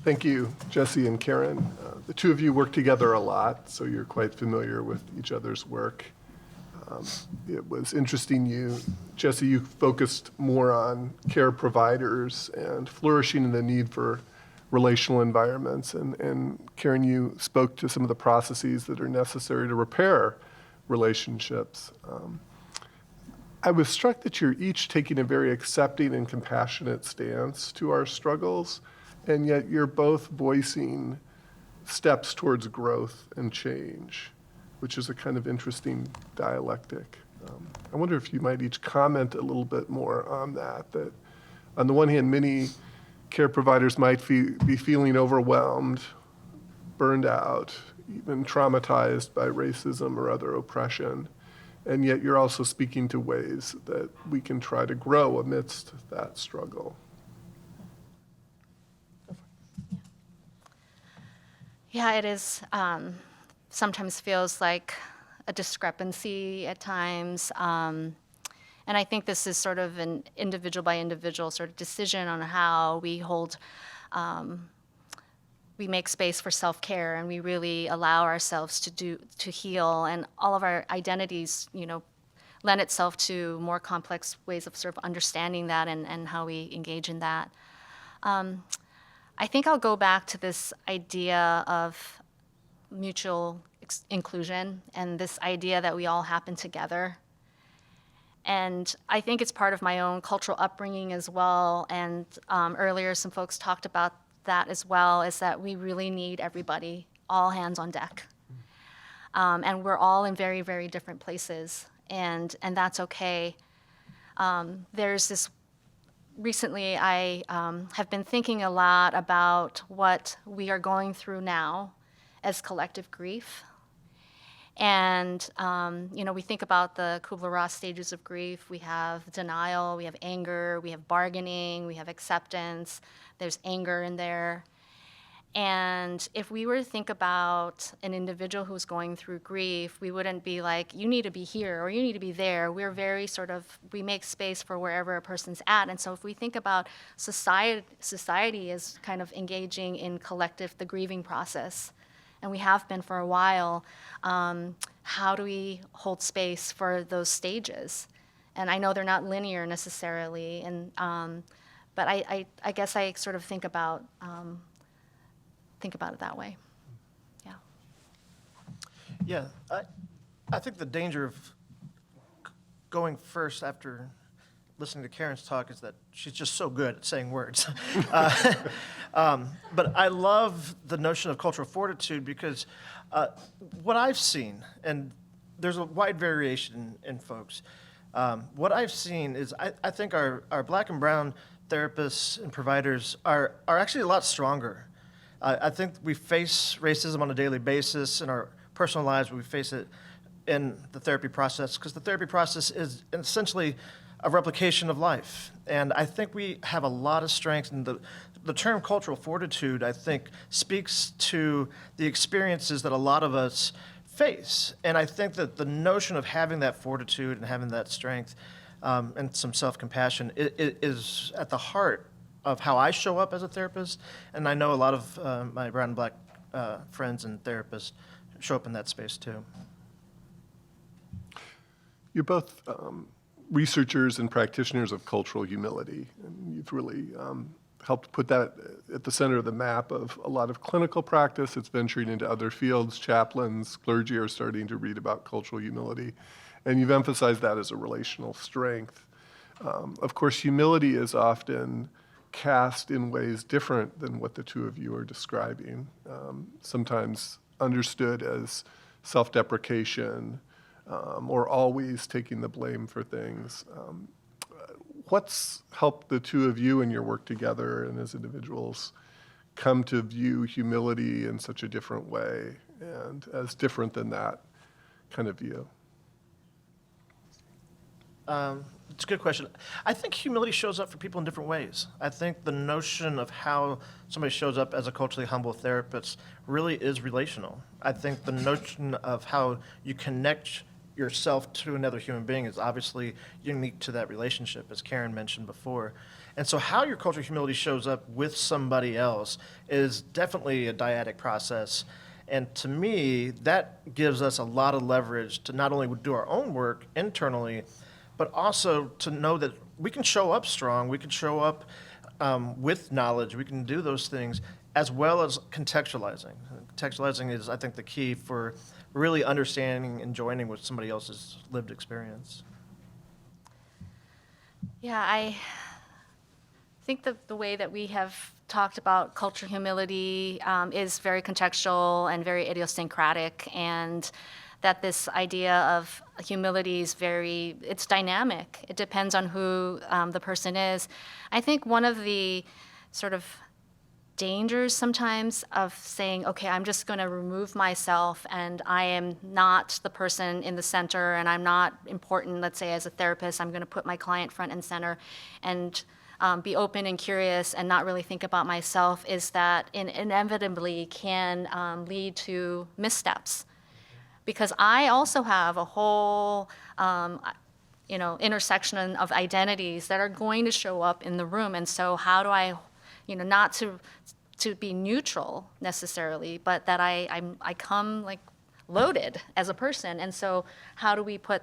Thank you, Jesse and Karen. The two of you work together a lot, so you're quite familiar with each other's work. It was interesting, Jesse, you focused more on care providers and flourishing in the need for relational environments. And Karen, you spoke to some of the processes that are necessary to repair relationships. I was struck that you're each taking a very accepting and compassionate stance to our struggles, and yet you're both voicing steps towards growth and change, which is a kind of interesting dialectic. I wonder if you might each comment a little bit more on that, that on the one hand, many care providers might be feeling overwhelmed, burned out, even traumatized by racism or other oppression. And yet you're also speaking to ways that we can try to grow amidst that struggle. Yeah, it is. Sometimes feels like a discrepancy at times. And I think this is sort of an individual by individual sort of decision on how we hold, we make space for self-care, and we really allow ourselves to heal, and all of our identities, lend itself to more complex ways of sort of understanding that and how we engage in that. I think I'll go back to this idea of mutual inclusion and this idea that we all happen together. And I think it's part of my own cultural upbringing as well. And earlier, some folks talked about that as well, is that we really need everybody, all hands on deck. And we're all in very, very different places, and that's okay. There's this Recently, I have been thinking a lot about what we are going through now as collective grief. And, we think about the Kubler-Ross stages of grief. We have denial, we have anger, we have bargaining, we have acceptance, there's anger in there. And if we were to think about an individual who's going through grief, we wouldn't be like, you need to be here or you need to be there. We're very we make space for wherever a person's at. And so if we think about society as kind of engaging in the grieving process, and we have been for a while, how do we hold space for those stages? And I know they're not linear necessarily, but I guess I sort of think about it that way. Yeah. Yeah, I think the danger of going first after listening to Karen's talk is that she's just so good at saying words. But I love the notion of cultural fortitude because what I've seen, and there's a wide variation in folks, what I've seen is I think our black and brown therapists and providers are actually a lot stronger. I think we face racism on a daily basis in our personal lives. We face it in the therapy process because the therapy process is essentially a replication of life. And I think we have a lot of strength. And the term cultural fortitude, I think, speaks to the experiences that a lot of us face. And I think that the notion of having that fortitude and having that strength and some self-compassion is at the heart of how I show up as a therapist, and I know a lot of my brown and black friends and therapists show up in that space too. You're both researchers and practitioners of cultural humility, and you've really helped put that at the center of the map of a lot of clinical practice. It's venturing into other fields. Chaplains, clergy are starting to read about cultural humility, and you've emphasized that as a relational strength. Of course, humility is often cast in ways different than what the two of you are describing, sometimes understood as self-deprecation or always taking the blame for things. What's helped the two of you in your work together and as individuals come to view humility in such a different way and as different than that kind of view? It's a good question. I think humility shows up for people in different ways. I think the notion of how somebody shows up as a culturally humble therapist really is relational. I think the notion of how you connect yourself to another human being is obviously unique to that relationship, as Karen mentioned before. And so how your culture of humility shows up with somebody else is definitely a dyadic process. And to me, that gives us a lot of leverage to not only do our own work internally, but also to know that we can show up strong, we can show up with knowledge, we can do those things, as well as contextualizing. Contextualizing is, I think, the key for really understanding and joining with somebody else's lived experience. Yeah, I think that the way that we have talked about culture humility is very contextual and very idiosyncratic, and that this idea of humility is it's dynamic. It depends on who the person is. I think one of the sort of dangers sometimes of saying, okay, I'm just going to remove myself and I am not the person in the center and I'm not important, let's say as a therapist, I'm going to put my client front and center and be open and curious and not really think about myself, is that inevitably can lead to missteps. Because I also have a whole intersection of identities that are going to show up in the room. And so how do I, not to be neutral necessarily, but that I come like loaded as a person. And so how do we put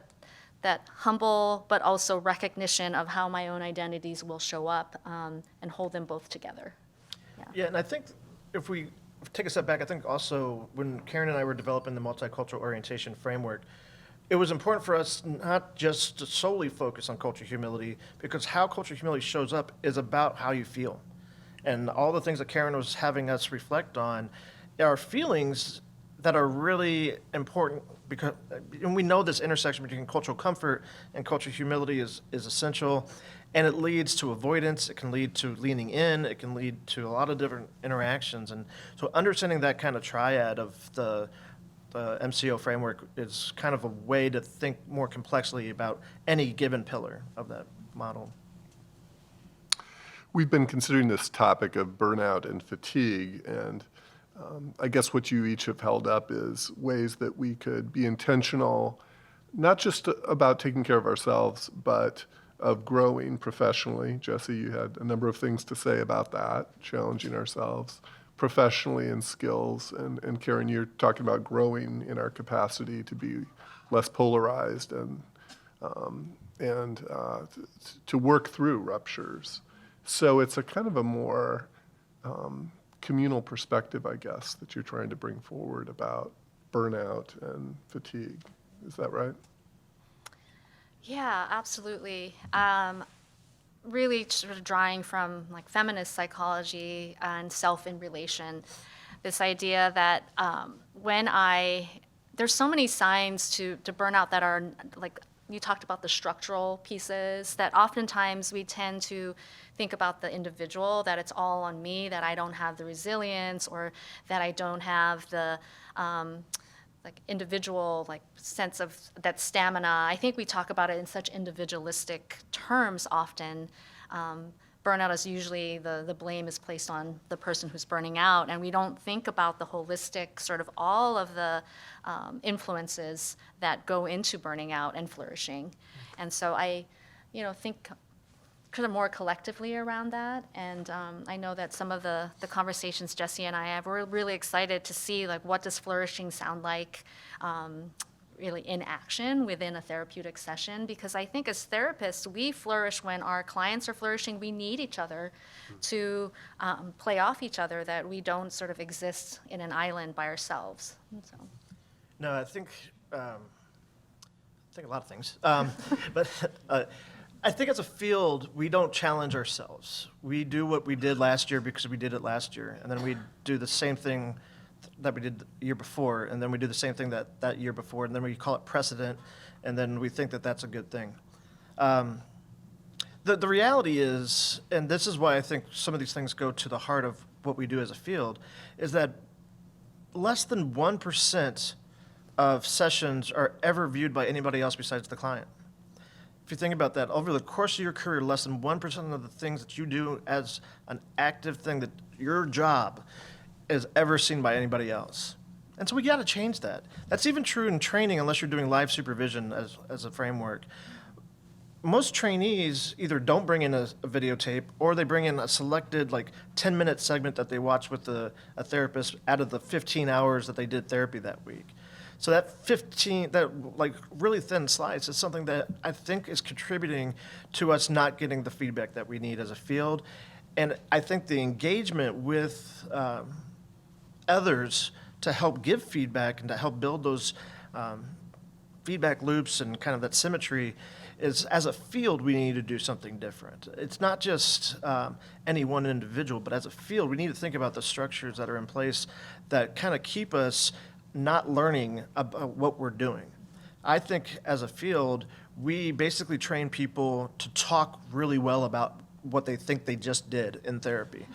that humble but also recognition of how my own identities will show up and hold them both together? Yeah, and I think if we take a step back, I think also when Karen and I were developing the multicultural orientation framework, it was important for us not just to solely focus on culture humility, because how culture humility shows up is about how you feel. And all the things that Karen was having us reflect on are feelings that are really important, because and we know this intersection between cultural comfort and cultural humility is essential, and it leads to avoidance, it can lead to leaning in, it can lead to a lot of different interactions. And so understanding that kind of triad of the MCO framework is kind of a way to think more complexly about any given pillar of that model. We've been considering this topic of burnout and fatigue, and I guess what you each have held up is ways that we could be intentional, not just about taking care of ourselves, but of growing professionally. Jesse, you had a number of things to say about that, challenging ourselves professionally in skills, and Karen, you're talking about growing in our capacity to be less polarized and to work through ruptures. So it's a kind of a more communal perspective, I guess, that you're trying to bring forward about burnout and fatigue. Is that right? Yeah, absolutely. Really sort of drawing from like feminist psychology and self in relation, this idea that there's so many signs to burnout that are like, you talked about the structural pieces, that oftentimes we tend to think about the individual, that it's all on me, that I don't have the resilience, or that I don't have the like individual like sense of that stamina. I think we talk about it in such individualistic terms often. Burnout is usually the blame is placed on the person who's burning out, and we don't think about the holistic sort of all of the influences that go into burning out and flourishing. And so I, think kind of more collectively around that. And I know that some of the conversations Jesse and I have, we're really excited to see like what does flourishing sound like really in action within a therapeutic session, because I think as therapists, we flourish when our clients are flourishing. We need each other to play off each other, that we don't sort of exist in an island by ourselves. So. No, I think a lot of things, but I think as a field, we don't challenge ourselves. We do what we did last year because we did it last year, and then we do the same thing that we did the year before, and then we do the same thing that year before, and then we call it precedent, and then we think that that's a good thing. The reality is, and this is why I think some of these things go to the heart of what we do as a field, is that less than 1% of sessions are ever viewed by anybody else besides the client. If you think about that, over the course of your career, less than 1% of the things that you do as an active thing, that your job is ever seen by anybody else. And so we got to change that. That's even true in training, unless you're doing live supervision as a framework. most trainees either don't bring in a videotape or they bring in a selected 10-minute segment that they watch with a therapist out of the 15 hours that they did therapy that week. So that really thin slice is something that I think is contributing to us not getting the feedback that we need as a field. And I think the engagement with others to help give feedback and to help build those feedback loops and kind of that symmetry is, as a field, we need to do something different. It's not just any one individual, but as a field, we need to think about the structures that are in place that kind of keep us not learning about what we're doing. I think as a field, we basically train people to talk really well about what they think they just did in therapy.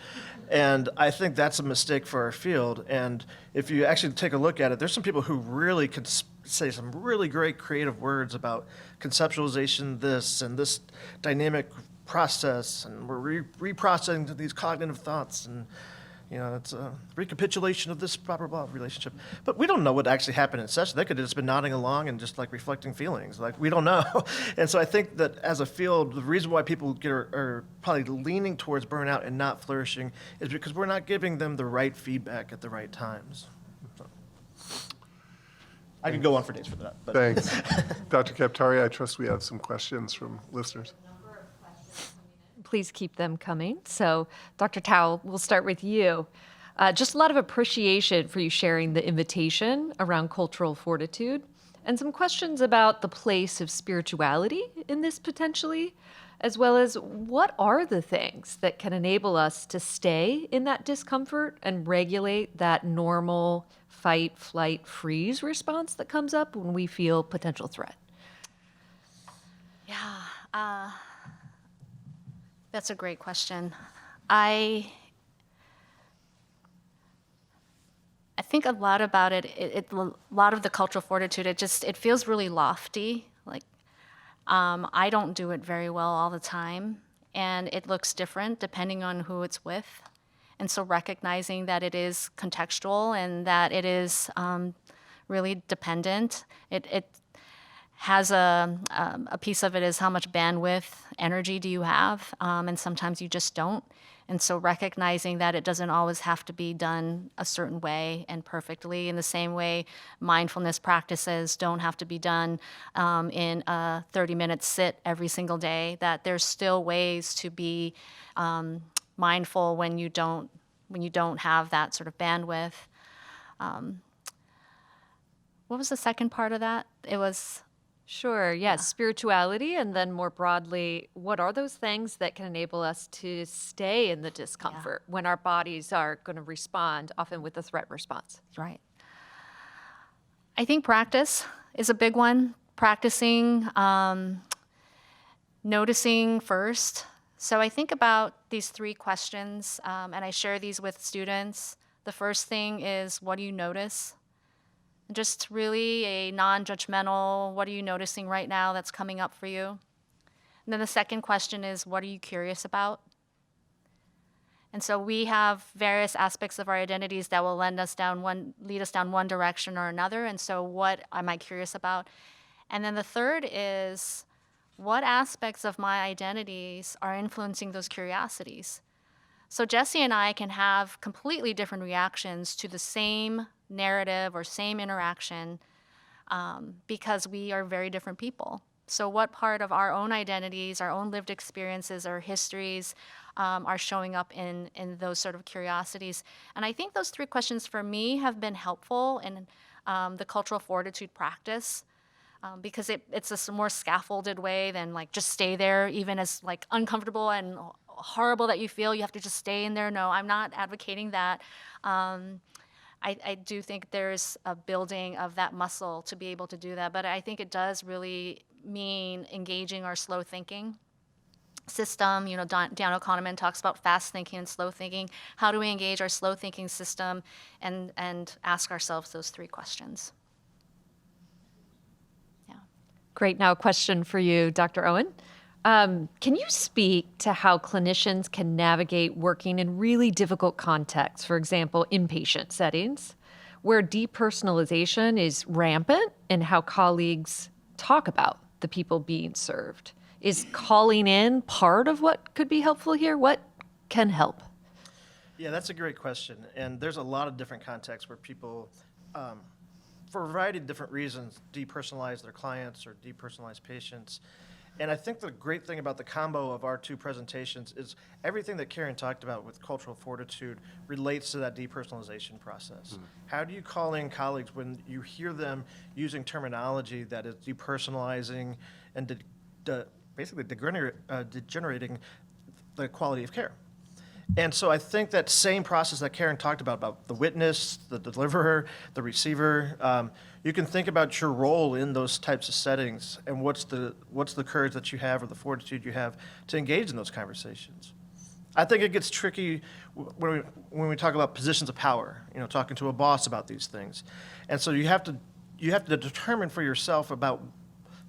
And I think that's a mistake for our field. And if you actually take a look at it, there's some people who really could say some really great creative words about conceptualization, this and this dynamic process, and we're reprocessing these cognitive thoughts, and it's a recapitulation of this blah, blah, blah relationship. But we don't know what actually happened in session. They could have just been nodding along and just reflecting feelings. We don't know. And so I think that as a field, the reason why people are probably leaning towards burnout and not flourishing is because we're not giving them the right feedback at the right times. So, I could go on for days for that. But. Thanks. Dr. Kaptari, I trust we have some questions from listeners. Please keep them coming. So, Dr. Towle, we'll start with you. Just a lot of appreciation for you sharing the invitation around cultural fortitude and some questions about the place of spirituality in this potentially, as well as what are the things that can enable us to stay in that discomfort and regulate that normal fight, flight, freeze response that comes up when we feel potential threat. Yeah. That's a great question. I think a lot about it, a lot of the cultural fortitude, it feels really lofty. I don't do it very well all the time, and it looks different depending on who it's with. And so recognizing that it is contextual and that it is really dependent. It has a piece of it is how much bandwidth, energy do you have, and sometimes you just don't. And so recognizing that it doesn't always have to be done a certain way and perfectly. In the same way, mindfulness practices don't have to be done in a 30-minute sit every single day, that there's still ways to be mindful when you don't have that sort of bandwidth. What was the second part of that? It was... Sure, yes, spirituality, and then more broadly, what are those things that can enable us to stay in the discomfort when our bodies are going to respond, often with a threat response? Right. I think practice is a big one. Practicing, noticing first. So I think about these 3 questions, and I share these with students. The first thing is, what do you notice? Just really a non-judgmental, what are you noticing right now that's coming up for you? And then the second question is, what are you curious about? And so we have various aspects of our identities that will lead us down one direction or another. And so what am I curious about? And then the third is, what aspects of my identities are influencing those curiosities? So Jesse and I can have completely different reactions to the same narrative or same interaction because we are very different people. So what part of our own identities, our own lived experiences, our histories are showing up in those sort of curiosities? And I think those 3 questions for me have been helpful in the cultural fortitude practice because it's a more scaffolded way than just stay there, even as uncomfortable and horrible that you feel, you have to just stay in there. No, I'm not advocating that. I do think there's a building of that muscle to be able to do that, but I think it does really mean engaging our slow thinking system. Daniel Kahneman talks about fast thinking and slow thinking. How do we engage our slow thinking system and ask ourselves those 3 questions? Yeah. Great. Now a question for you, Dr. Owen. Can you speak to how clinicians can navigate working in really difficult contexts, for example, inpatient settings, where depersonalization is rampant and how colleagues talk about the people being served? Is calling in part of what could be helpful here? What can help? Yeah, that's a great question. And there's a lot of different contexts where people, for a variety of different reasons, depersonalize their clients or depersonalize patients. And I think the great thing about the combo of our two presentations is everything that Karen talked about with cultural fortitude relates to that depersonalization process. How do you call in colleagues when you hear them using terminology that is depersonalizing and basically degenerating the quality of care? And so I think that same process that Karen talked about the witness, the deliverer, the receiver, you can think about your role in those types of settings and what's the courage that you have or the fortitude you have to engage in those conversations. I think it gets tricky when we talk about positions of power, talking to a boss about these things. And so you have to determine for yourself about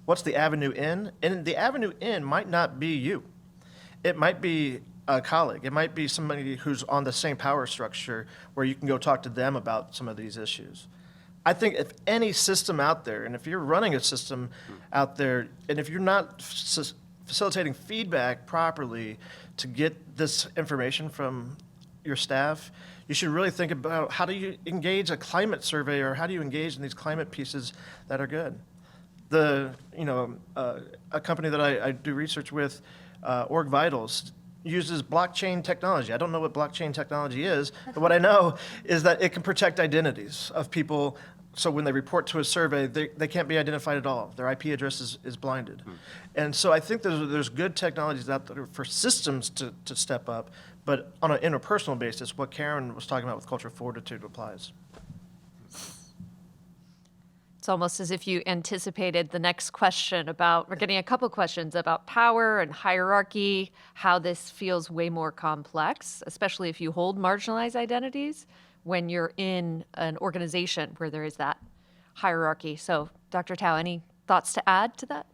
what's the avenue in, and the avenue in might not be you. It might be a colleague. It might be somebody who's on the same power structure where you can go talk to them about some of these issues. I think if any system out there, and if you're running a system out there, and if you're not facilitating feedback properly to get this information from your staff, you should really think about how do you engage a climate survey or how do you engage in these climate pieces that are good. A company that I do research with, Org Vitals, uses blockchain technology. I don't know what blockchain technology is, but what I know is that it can protect identities of people. So when they report to a survey, they can't be identified at all. Their IP address is blinded. And so I think there's good technologies out there for systems to step up, but on an interpersonal basis, what Karen was talking about with cultural fortitude applies. It's almost as if you anticipated the next question about, we're getting a couple questions about power and hierarchy, how this feels way more complex, especially if you hold marginalized identities when you're in an organization where there is that hierarchy. So Dr. Tao, any thoughts to add to that?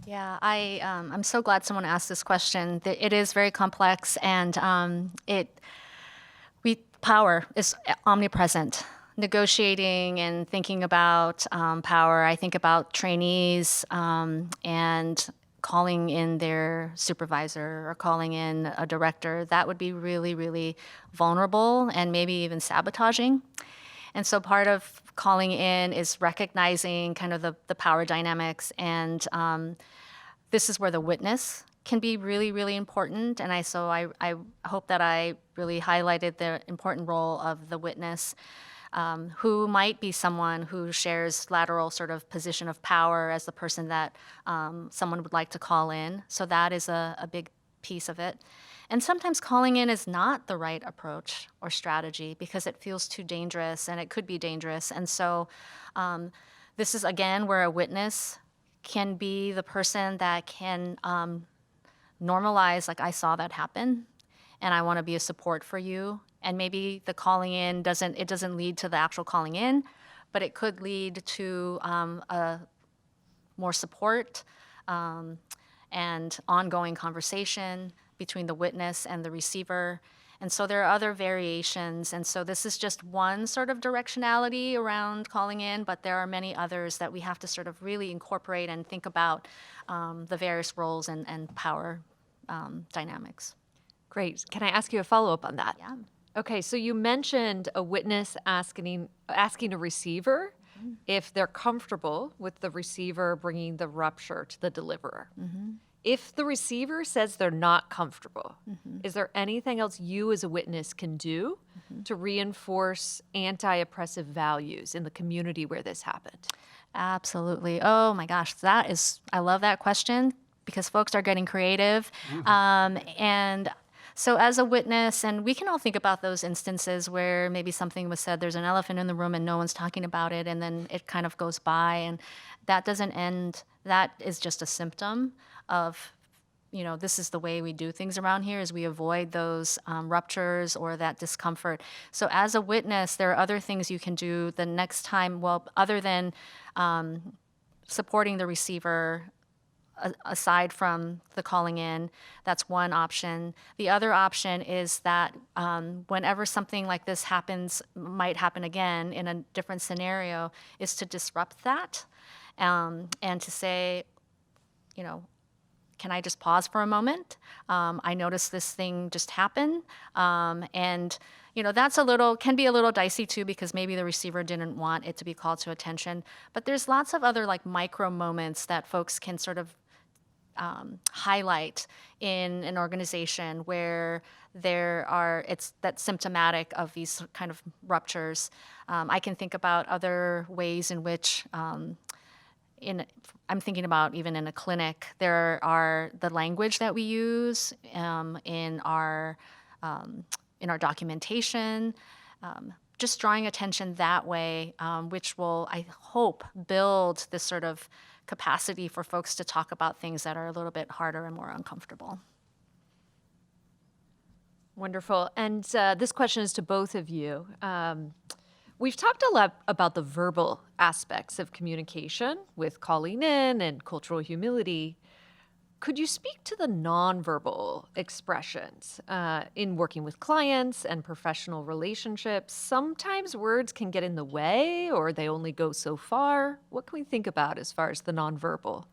Yeah, I'm so glad someone asked this question. It is very complex, and power is omnipresent. Negotiating and thinking about power, I think about trainees and calling in their supervisor or calling in a director. That would be really, really vulnerable and maybe even sabotaging. And so part of calling in is recognizing kind of the power dynamics, and this is where the witness can be really, really important. And I hope that I really highlighted the important role of the witness, who might be someone who shares lateral sort of position of power as the person that someone would like to call in. So that is a big piece of it. And sometimes calling in is not the right approach or strategy because it feels too dangerous, and it could be dangerous. And so this is, again, where a witness can be the person that can normalize, like, I saw that happen, and I want to be a support for you. And maybe the calling in doesn't lead to the actual calling in, but it could lead to more support and ongoing conversation between the witness and the receiver. And so there are other variations. And so this is just one sort of directionality around calling in, but there are many others that we have to sort of really incorporate and think about the various roles and power dynamics. Great. Can I ask you a follow-up on that? Yeah. Okay, so you mentioned a witness asking a receiver if they're comfortable with the receiver bringing the rupture to the deliverer. If the receiver says they're not comfortable, is there anything else you as a witness can do to reinforce anti-oppressive values in the community where this happened? Absolutely. Oh my gosh, I love that question because folks are getting creative. And so as a witness, and we can all think about those instances where maybe something was said, there's an elephant in the room and no one's talking about it, and then it kind of goes by, and that doesn't end. That is just a symptom of, this is the way we do things around here, is we avoid those ruptures or that discomfort. So as a witness, there are other things you can do the next time, other than supporting the receiver, aside from the calling in. That's one option. The other option is that whenever something like this might happen again in a different scenario, is to disrupt that and to say, can I just pause for a moment? I noticed this thing just happen. And, that's can be a little dicey too, because maybe the receiver didn't want it to be called to attention. But there's lots of other like micro moments that folks can sort of highlight in an organization where that's symptomatic of these kind of ruptures. I can think about other ways in which I'm thinking about even in a clinic, there are the language that we use in our documentation, just drawing attention that way, which will, I hope, build this sort of capacity for folks to talk about things that are a little bit harder and more uncomfortable. Wonderful. And this question is to both of you. We've talked a lot about the verbal aspects of communication with calling in and cultural humility. Could you speak to the nonverbal expressions in working with clients and professional relationships? Sometimes words can get in the way or they only go so far. What can we think about as far as the nonverbal?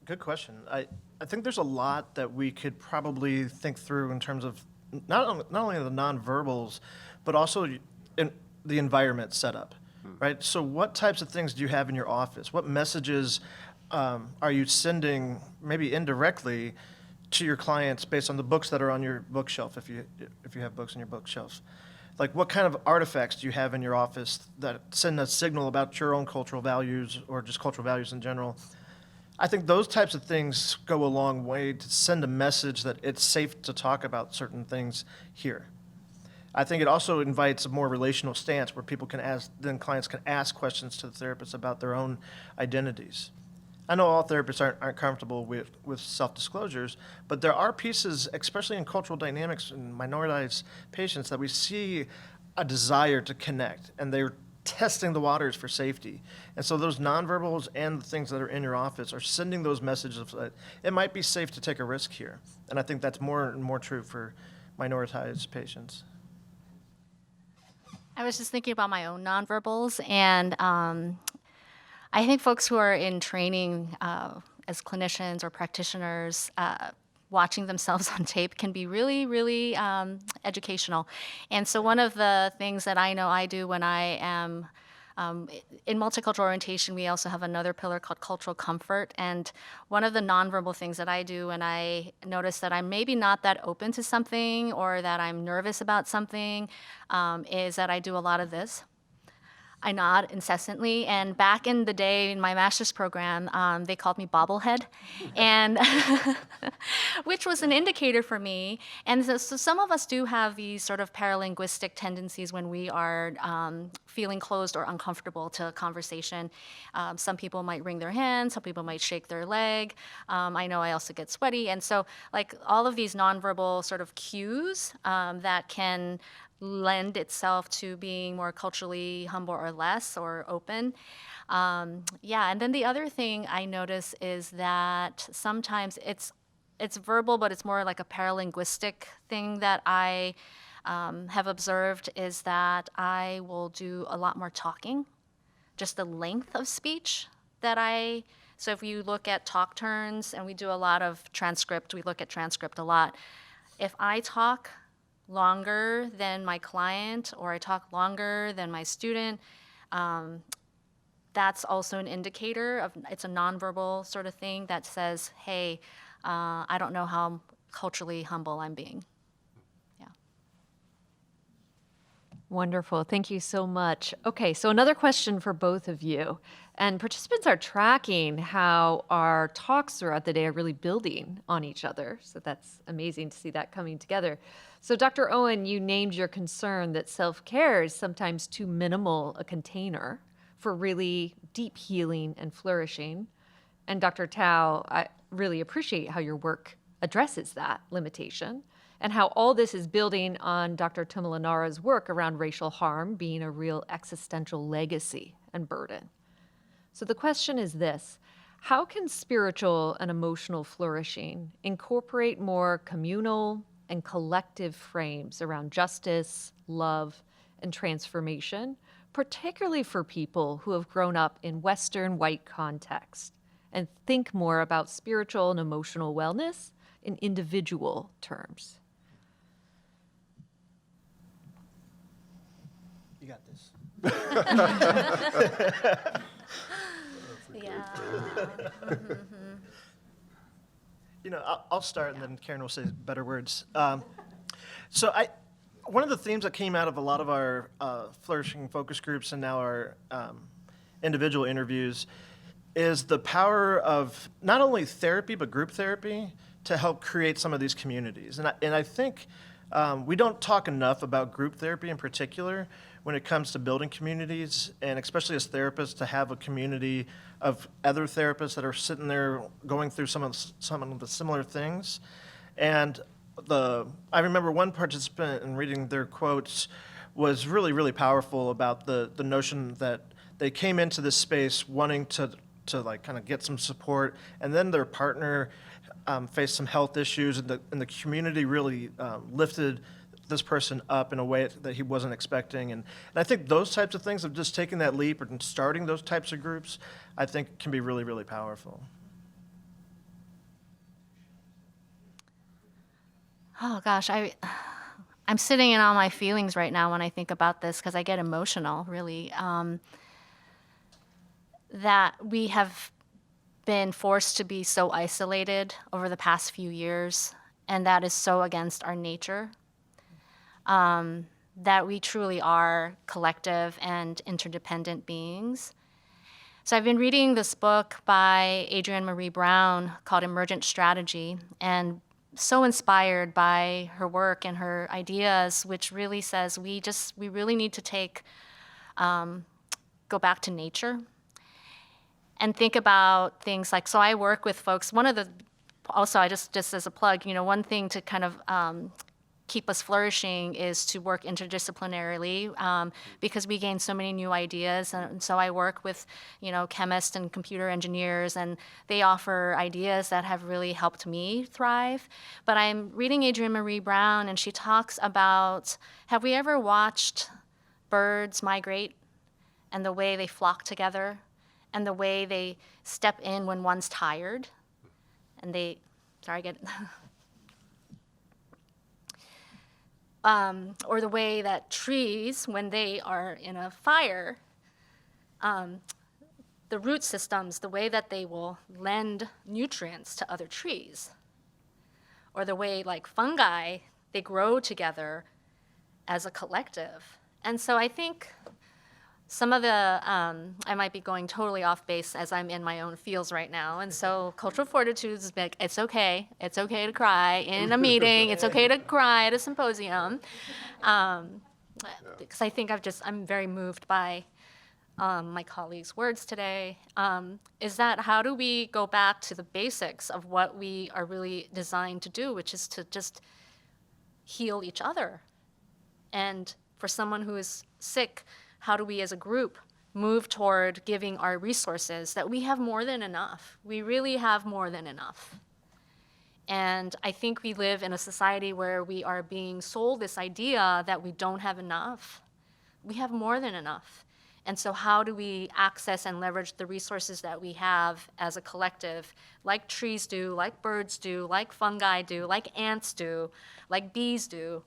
Good question. I think there's a lot that we could probably think through in terms of not only the nonverbals, but also in the environment setup, right? So what types of things do you have in your office? What messages are you sending, maybe indirectly, to your clients based on the books that are on your bookshelf, if you have books on your bookshelves? Like, what kind of artifacts do you have in your office that send a signal about your own cultural values or just cultural values in general? I think those types of things go a long way to send a message that it's safe to talk about certain things here. I think it also invites a more relational stance where clients can ask questions to the therapist about their own identities. I know all therapists aren't comfortable with self-disclosures, but there are pieces, especially in cultural dynamics and minoritized patients, that we see a desire to connect, and they're testing the waters for safety. And so those nonverbals and the things that are in your office are sending those messages that it might be safe to take a risk here. And I think that's more and more true for minoritized patients. I was just thinking about my own nonverbals, and I think folks who are in training as clinicians or practitioners, watching themselves on tape can be really, really educational. And so one of the things that I know I do when I am in multicultural orientation, we also have another pillar called cultural comfort. And one of the nonverbal things that I do when I notice that I'm maybe not that open to something or that I'm nervous about something is that I do a lot of this. I nod incessantly, and back in the day in my master's program, they called me bobblehead, and which was an indicator for me. And so some of us do have these sort of paralinguistic tendencies when we are feeling closed or uncomfortable to a conversation. Some people might wring their hand, some people might shake their leg. I know I also get sweaty, and so like all of these nonverbal sort of cues that can lend itself to being more culturally humble or less or open. And then the other thing I notice is that sometimes it's verbal, but it's more like a paralinguistic thing that I have observed is that I will do a lot more talking, just the length of speech so if you look at talk turns, and we do a lot of transcript, we look at transcript a lot. If I talk longer than my client or I talk longer than my student, that's also an indicator of, it's a nonverbal sort of thing that says, hey, I don't know how culturally humble I'm being. Yeah. Wonderful. Thank you so much. Okay, so another question for both of you. And participants are tracking how our talks throughout the day are really building on each other. So that's amazing to see that coming together. So Dr. Owen, you named your concern that self-care is sometimes too minimal a container for really deep healing and flourishing. And Dr. Tao, I really appreciate how your work addresses that limitation and how all this is building on Dr. Tumalanara's work around racial harm being a real existential legacy and burden. So the question is this: how can spiritual and emotional flourishing incorporate more communal and collective frames around justice, love, and transformation, particularly for people who have grown up in Western white context and think more about spiritual and emotional wellness in individual terms. You got this. Yeah. You know, I'll start, and then Karen will say better words. One of the themes that came out of a lot of our flourishing focus groups and now our individual interviews is the power of not only therapy but group therapy to help create some of these communities. And I think we don't talk enough about group therapy in particular when it comes to building communities, and especially as therapists, to have a community of other therapists that are sitting there going through some of the similar things. And I remember one participant, in reading their quotes, was really, really powerful about the notion that they came into this space wanting to like kind of get some support, and then their partner faced some health issues, and the community really lifted this person up in a way that he wasn't expecting. And I think those types of things of just taking that leap and starting those types of groups, I think can be really, really powerful. Oh gosh, I'm sitting in all my feelings right now when I think about this because I get emotional, really. That we have been forced to be so isolated over the past few years, and that is so against our nature. That we truly are collective and interdependent beings. So I've been reading this book by Adrienne Marie Brown called Emergent Strategy, and so inspired by her work and her ideas, which really says we really need to go back to nature and think about things like, so I work with folks, also I just as a plug, one thing to kind of keep us flourishing is to work interdisciplinarily because we gain so many new ideas. And so I work with, chemists and computer engineers, and they offer ideas that have really helped me thrive. But I'm reading Adrienne Marie Brown, and she talks about, have we ever watched birds migrate and the way they flock together and the way they step in when one's tired? And or the way that trees, when they are in a fire, the root systems, the way that they will lend nutrients to other trees. Or the way, like fungi, they grow together as a collective. And so I think some of I might be going totally off base as I'm in my own fields right now. And so cultural fortitude is big. It's okay. It's okay to cry in a meeting. It's okay to cry at a symposium. Because I think I'm very moved by my colleagues' words today, is that how do we go back to the basics of what we are really designed to do, which is to just heal each other. And for someone who is sick, how do we as a group move toward giving our resources that we have more than enough? We really have more than enough. And I think we live in a society where we are being sold this idea that we don't have enough. We have more than enough. And so how do we access and leverage the resources that we have as a collective, like trees do, like birds do, like fungi do, like ants do, like bees do?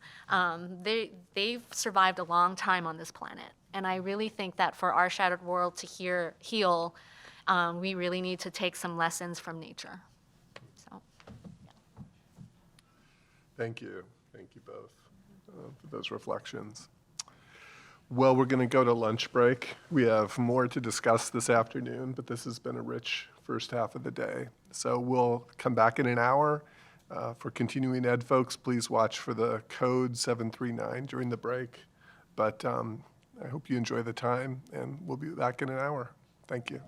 They've survived a long time on this planet. And I really think that for our shattered world to heal, we really need to take some lessons from nature. So, yeah. Thank you. Thank you both for those reflections. Well, we're going to go to lunch break. We have more to discuss this afternoon, but this has been a rich first half of the day. So we'll come back in an hour. For continuing ed folks, please watch for the code 739 during the break. But I hope you enjoy the time, and we'll be back in an hour. Thank you.